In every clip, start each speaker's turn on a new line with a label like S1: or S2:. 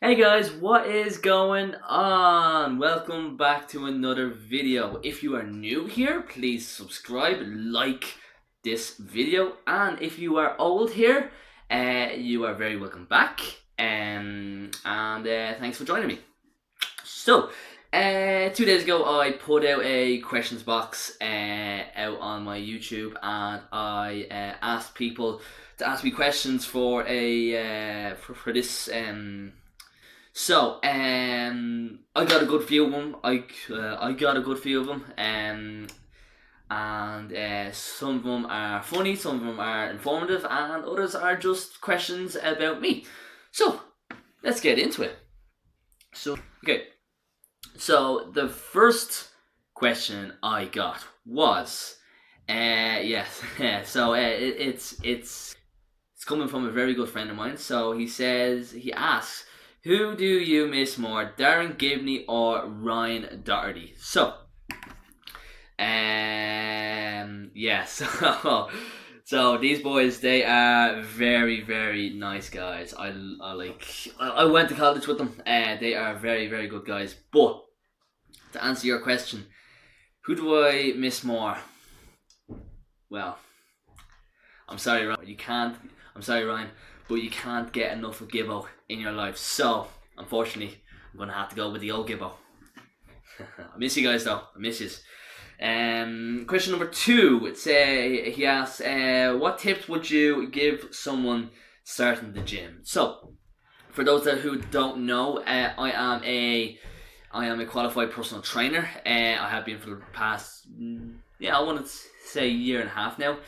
S1: Hey guys, what is going on? Welcome back to another video. If you are new here, please subscribe, like this video, and if you are old here, you are very welcome back. And thanks for joining me. So, 2 days ago, I put out a questions box out on my YouTube, and I asked people to ask me questions for for this I got a good few of them. I got a good few of them. And some of them are funny, some of them are informative, and others are just questions about me. So let's get into it. Okay. So the first question I got was, yes, it's coming from a very good friend of mine. So he asks, who do you miss more, Darren Gibney or Ryan Doherty? So, yeah, so these boys, they are very, very nice guys. I went to college with them. They are very, very good guys. But to answer your question, who do I miss more? Well, I'm sorry, Ryan, but you can't get enough of Gibbo in your life. So, unfortunately, I'm going to have to go with the old Gibbo. I miss you guys, though. I miss you. Question number 2. He asks, what tips would you give someone starting the gym? So, for those who don't know, I am a qualified personal trainer. I have been for the past, I want to say year and a half now.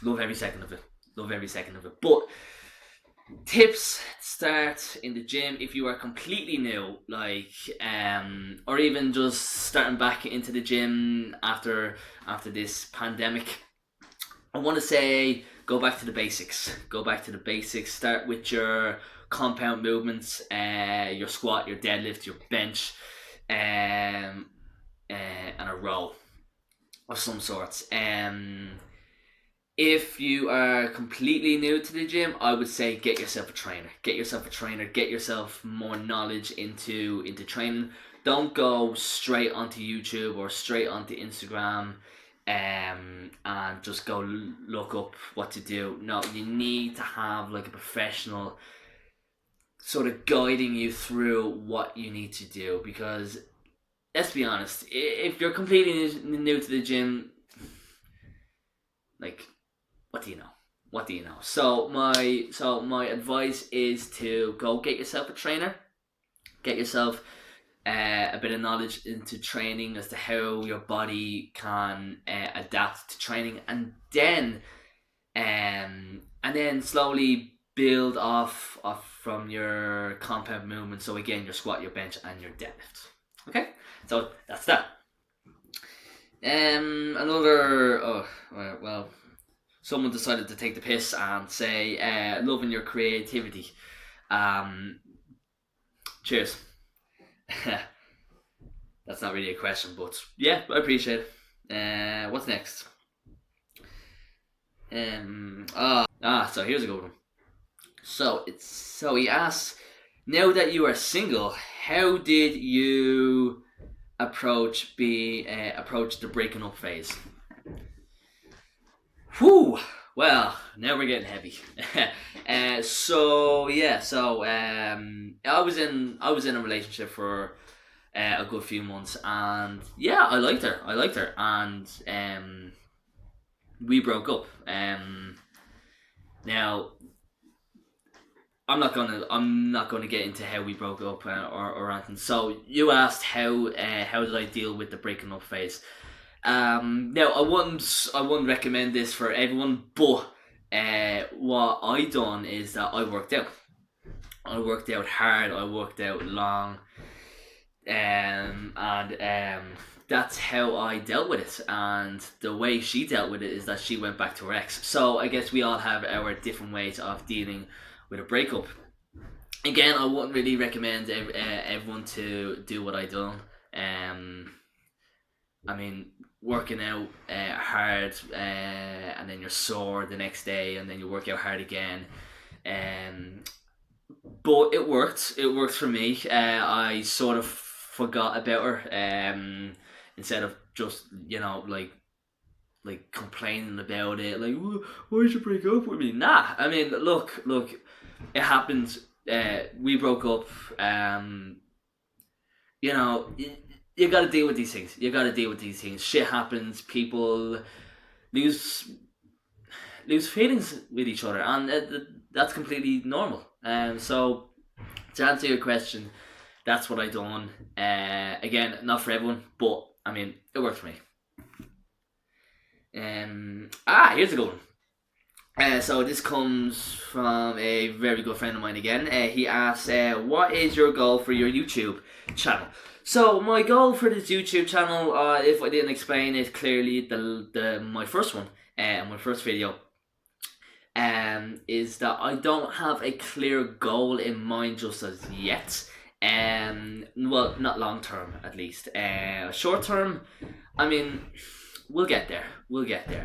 S1: Love every second of it. But tips to start in the gym if you are completely new, or even just starting back into the gym after this pandemic. I want to say go back to the basics. Start with your compound movements, your squat, your deadlift, your bench, and a row of some sorts. If you are completely new to the gym, I would say get yourself a trainer. Get yourself more knowledge into training. Don't go straight onto YouTube or straight onto Instagram and just go look up what to do. No, you need to have like a professional sort of guiding you through what you need to do, because let's be honest, if you're completely new to the gym, like, what do you know? So my advice is to go get yourself a trainer, get yourself a bit of knowledge into training as to how your body can adapt to training, and then slowly build off from your compound movement. So again, your squat, your bench, and your deadlift. Okay, so that's that. Someone decided to take the piss and say, loving your creativity. Cheers. That's not really a question, but yeah, I appreciate it. What's next? So here's a good one. So he asks, now that you are single, how did you approach the breaking up phase? Whew. Well, now we're getting heavy. I was in a relationship for a good few months, and yeah, I liked her, and we broke up. Now I'm not gonna get into how we broke up or anything. So you asked how did I deal with the breaking up phase. Now I wouldn't recommend this for everyone, but what I done is that I worked out hard, I worked out long, and that's how I dealt with it. And the way she dealt with it is that she went back to her ex. So I guess we all have our different ways of dealing with a breakup. Again, I wouldn't really recommend everyone to do what I done. I mean, working out hard, and then you're sore the next day, and then you work out hard again. but it worked. It worked for me. I sort of forgot about her. Instead of just complaining about it, like, why did you break up with me? Nah, I mean, look, it happened. We broke up. You know, you got to deal with these things. Shit happens. People lose feelings with each other, and that's completely normal. So to answer your question, that's what I done. Again, not for everyone, but I mean, it worked for me. Here's a good one. So this comes from a very good friend of mine again. He asks, what is your goal for your YouTube channel? So my goal for this YouTube channel, if I didn't explain it clearly, my first one, my first video, is that I don't have a clear goal in mind just as yet. Well, not long term at least. Short term, I mean, we'll get there.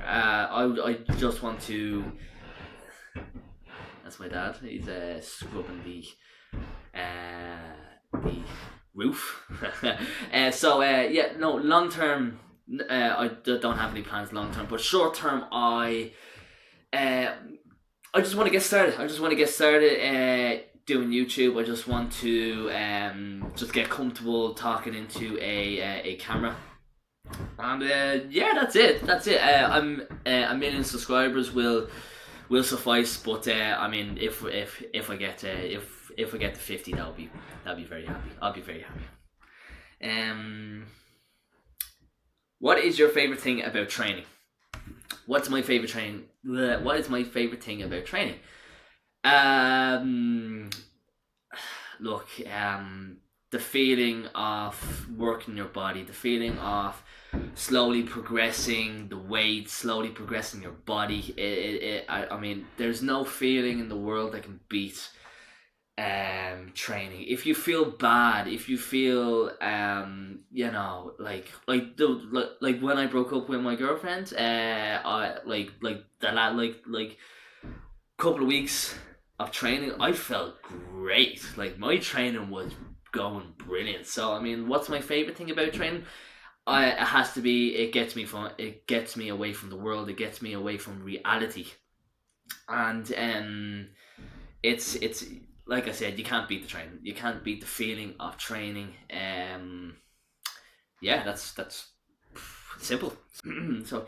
S1: I just want to. That's my dad. He's scrubbing the roof. Long term. I don't have any plans long term, but short term, I just want to get started. Doing YouTube. I just want to just get comfortable talking into a camera. And that's it. A million subscribers will suffice. But I mean, if I get to 50, that'll be very happy. I'll be very happy. What is your favorite thing about training? What is my favorite thing about training? The feeling of working your body, the feeling of slowly progressing the weight, slowly progressing your body. I mean, there's no feeling in the world that can beat training. If you feel bad, if you feel like when I broke up with my girlfriend, I couple of weeks of training, I felt great. Like, my training was going brilliant. So I mean, what's my favorite thing about training? It has to be, it gets me away from the world, it gets me away from reality. And it's like I said, you can't beat the training, you can't beat the feeling of training. That's simple. So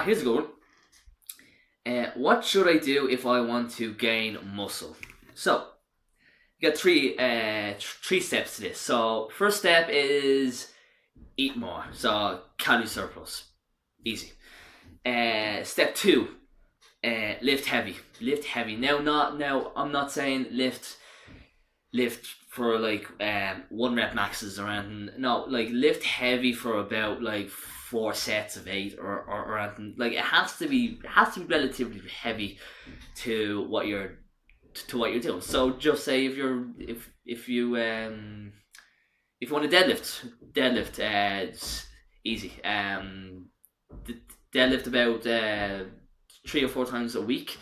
S1: here's a good one. What should I do if I want to gain muscle? So you got three steps to this. So first step is eat more. So calorie surplus, easy. Step 2, lift heavy. Now I'm not saying lift for like 1 rep maxes or anything. No, like lift heavy for about like 4 sets of 8 or anything. Like, it has to be relatively heavy to what you're doing. So just say if you want to deadlift, it's easy. Deadlift about 3 or 4 times a week.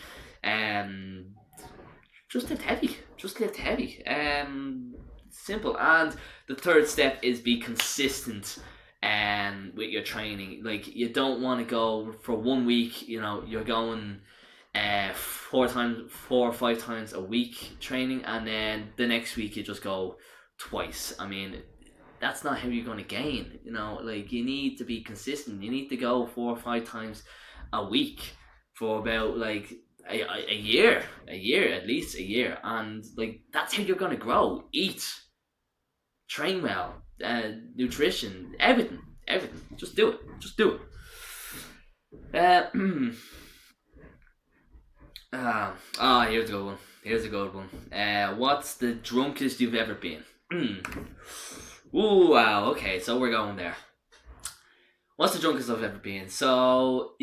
S1: Just lift heavy. Simple. And the third step is be consistent with your training. Like, you don't want to go for 1 week, you're going 4 or 5 times a week training, and then the next week you just go twice. I mean, that's not how you're going to gain. Like, you need to be consistent. You need to go 4 or 5 times a week for about like a year, at least a year, and like, that's how you're going to grow. Eat, train well, nutrition, everything. Just do it. Here's a good one. What's the drunkest you've ever been? Ooh, wow. Okay, so we're going there. What's the drunkest I've ever been? So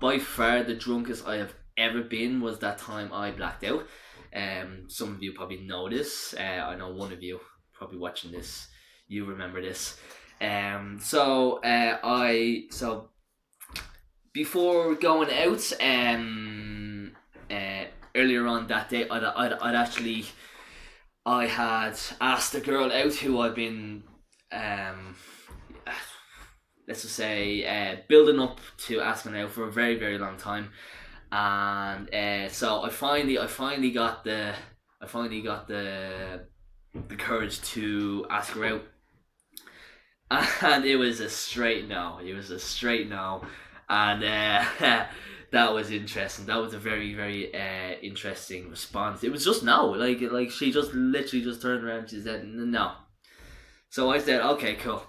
S1: by far the drunkest I have ever been was that time I blacked out. Some of you probably know this. I know one of you probably watching this, you remember this. So before going out, earlier on that day, I'd actually I had asked a girl out who I've been, um, let's just say, building up to asking out for a very, very long time, and so I finally got the courage to ask her out, and it was a straight no. It was a straight no, and that was interesting. That was a very, very interesting response. It was just no, like she just literally just turned around and she said no. So I said okay, cool.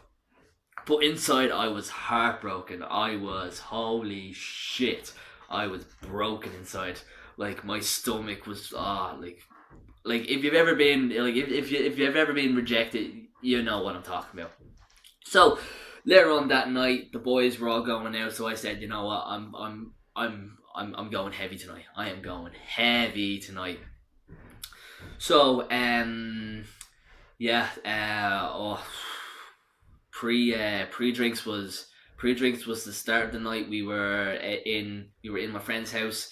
S1: But inside I was heartbroken. I was holy shit. I was broken inside. Like my stomach was like if you've ever been like if you've ever been rejected, you know what I'm talking about. So later on that night, the boys were all going out. So I said, you know what, I'm going heavy tonight. I am going heavy tonight. So yeah, pre drinks was the start of the night. We were in my friend's house.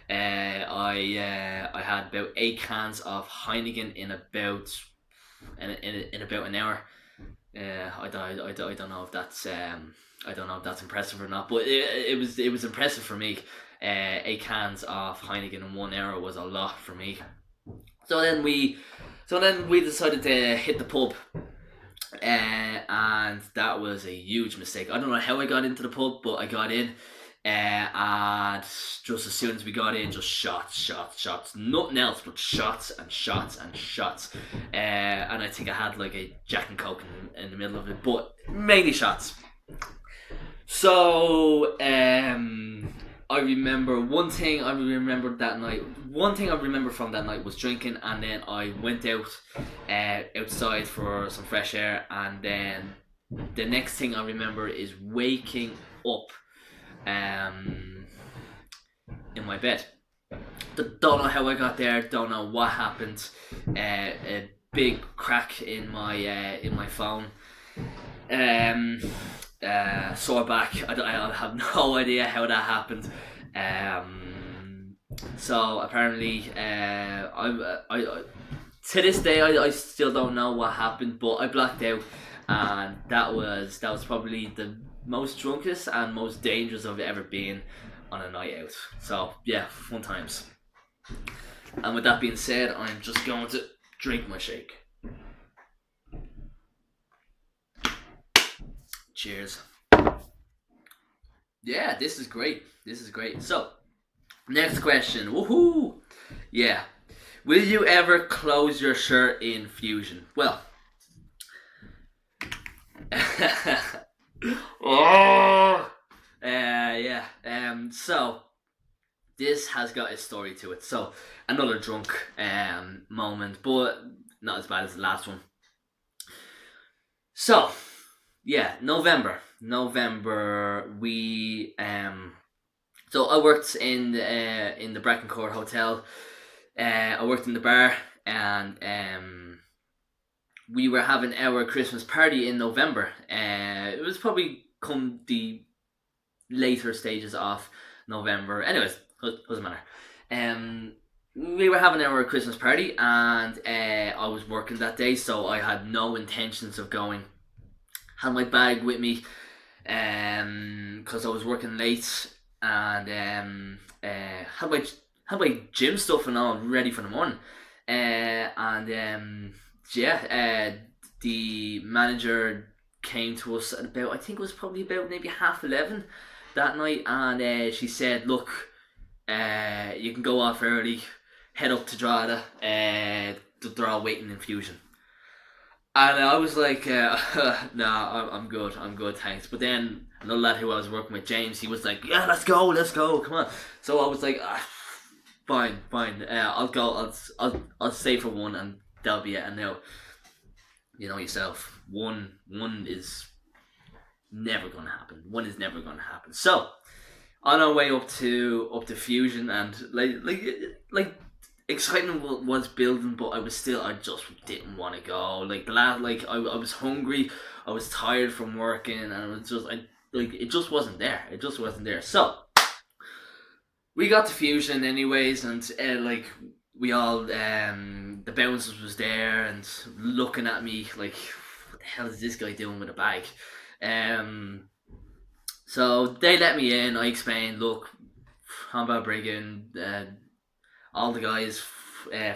S1: I had about 8 cans of Heineken in about an hour. I don't know if that's impressive or not, but it was impressive for me. 8 cans of Heineken in 1 hour was a lot for me. So then we decided to hit the pub, and that was a huge mistake. I don't know how I got into the pub, but I got in, and just as soon as we got in, just shots, nothing else but shots and shots and shots. And I think I had like a Jack and Coke in the middle of it, but mainly shots. So I remember one thing I remember that night. One thing I remember from that night was drinking, and then I went out outside for some fresh air, and then the next thing I remember is waking up in my bed. Don't know how I got there. Don't know what happened. A big crack in my phone. Sore back. I have no idea how that happened. So apparently, I to this day I still don't know what happened, but I blacked out, and that was probably the most drunkest and most dangerous I've ever been on a night out. So yeah, fun times. And with that being said, I'm just going to drink my shake. Cheers. Yeah, this is great. So, next question. Woohoo! Yeah. Will you ever close your shirt in fusion? Well, oh, yeah. So this has got a story to it. So another drunk moment, but not as bad as the last one. So yeah, November. We So I worked in the Breckencourt Hotel. I worked in the bar, and we were having our Christmas party in November. It was probably come the later stages of November. Anyways, doesn't matter. We were having our Christmas party, and I was working that day, so I had no intentions of going. Had my bag with me, because I was working late, and had my gym stuff and all ready for the morning. The manager came to us at about, I think it was probably about maybe 11:30 that night, and she said, "Look, you can go off early, head up to Drogheda. They're all waiting infusion." And I was like, "Nah, I'm good, thanks." But then another lad who I was working with, James, he was like, "Yeah, let's go, come on." So I was like, fine, I'll go, I'll stay for one, and that'll be it. And now, you know yourself, one is never gonna happen. One is never gonna happen. So on our way up to Fusion, and like excitement was building, but I just didn't want to go. Like the last, I was hungry, I was tired from working, and it just wasn't there. So we got to Fusion anyways, and we all the bouncers was there and looking at me like, what the hell is this guy doing with a bag? So they let me in. I explained, look, I'm Brigham, all the guys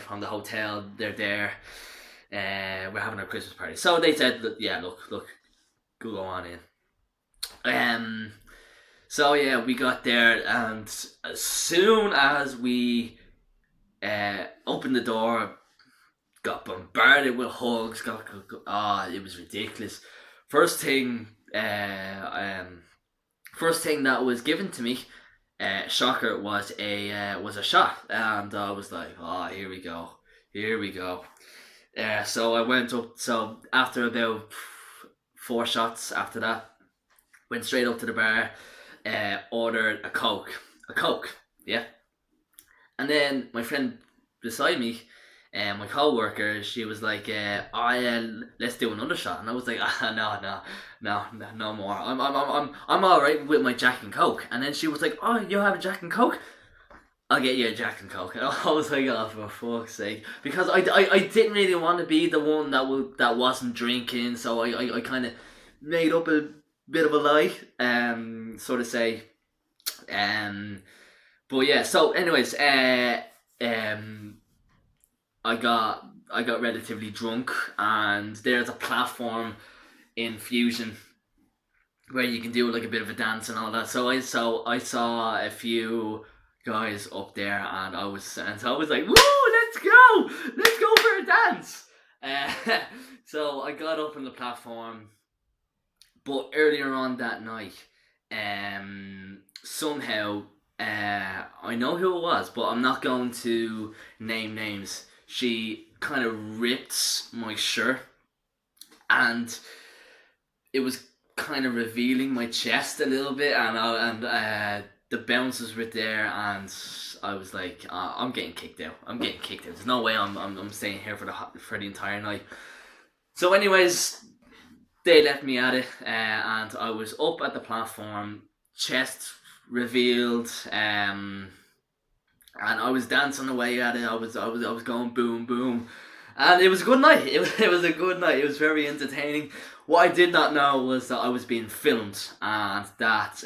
S1: from the hotel, they're there. We're having our Christmas party. So they said, look, go on in. So yeah, we got there, and as soon as we opened the door, got bombarded with hugs. It was ridiculous. First thing that was given to me, shocker, was a shot, and I was like, here we go. So I went up. So after about 4 shots, after that, went straight up to the bar, ordered a Coke, yeah. And then my friend beside me, my co-worker, she was like, let's do another shot. And I was like, no more. I'm all right with my Jack and Coke. And then she was like, oh, you have a Jack and Coke? I'll get you a Jack and Coke. And I was like, oh, for fuck's sake. Because I didn't really want to be the one that wasn't drinking, so I kind of made up a bit of a lie, so to say. But yeah, so anyways, I got relatively drunk, and there's a platform in Infusion where you can do like a bit of a dance and all that. So I saw a few guys up there, and I was like, woo, let's go for a dance. So I got up on the platform, but earlier on that night, somehow, I know who it was, but I'm not going to name names. She kind of ripped my shirt, and it was kind of revealing my chest a little bit, and the bouncers were there, and I was like, I'm getting kicked out. There's no way I'm staying here for the entire night. So anyways, they left me at it, and I was up at the platform, chest revealed, and I was dancing away at it. I was going boom boom, and it was a good night. It was a good night. It was very entertaining. What I did not know was that I was being filmed, and that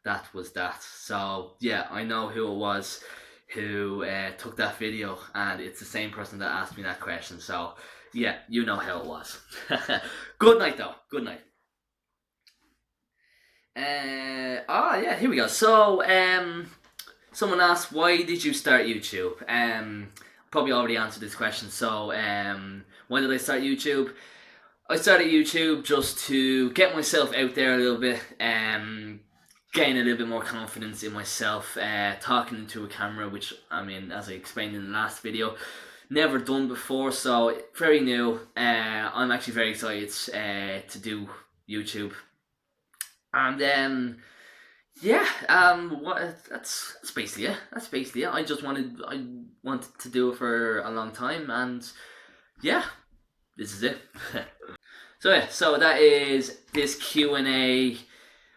S1: that was that. So yeah, I know who it was who took that video, and it's the same person that asked me that question. So yeah, you know how it was. Good night though. Good night. Yeah, here we go. So someone asked, why did you start YouTube? Probably already answered this question. So why did I start YouTube? I started YouTube just to get myself out there a little bit, gain a little bit more confidence in myself, talking into a camera, which, I mean, as I explained in the last video, never done before, so very new. I'm actually very excited to do YouTube. And that's basically it. I wanted to do it for a long time, and yeah, this is it. So that is this Q&A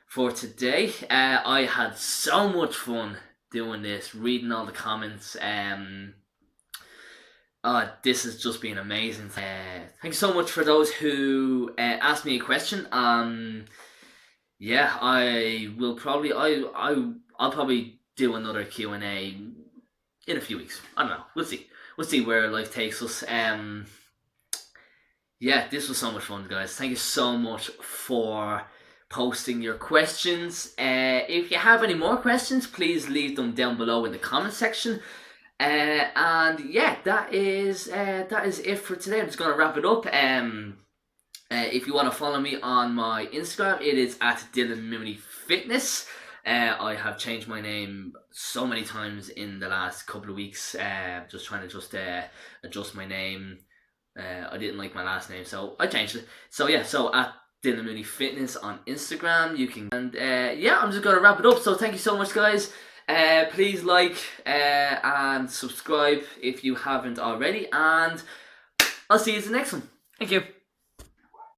S1: for today. I had so much fun doing this, reading all the comments. This has just been amazing. Thank you so much for those who asked me a question. Yeah, I'll probably do another Q&A in a few weeks. I don't know. We'll see where life takes us. Yeah, this was so much fun, guys. Thank you so much for posting your questions. If you have any more questions, please leave them down below in the comment section. And yeah, that is it for today. I'm just gonna wrap it up. If you want to follow me on my Instagram, it is at dylanmooneyfitness. I have changed my name so many times in the last couple of weeks. Just trying to adjust my name. I didn't like my last name, so I changed it. So yeah, so at dylanmooneyfitness on Instagram, you can. And yeah, I'm just gonna wrap it up. So thank you so much, guys. Please like and subscribe if you haven't already, and I'll see you in the next one. Thank you.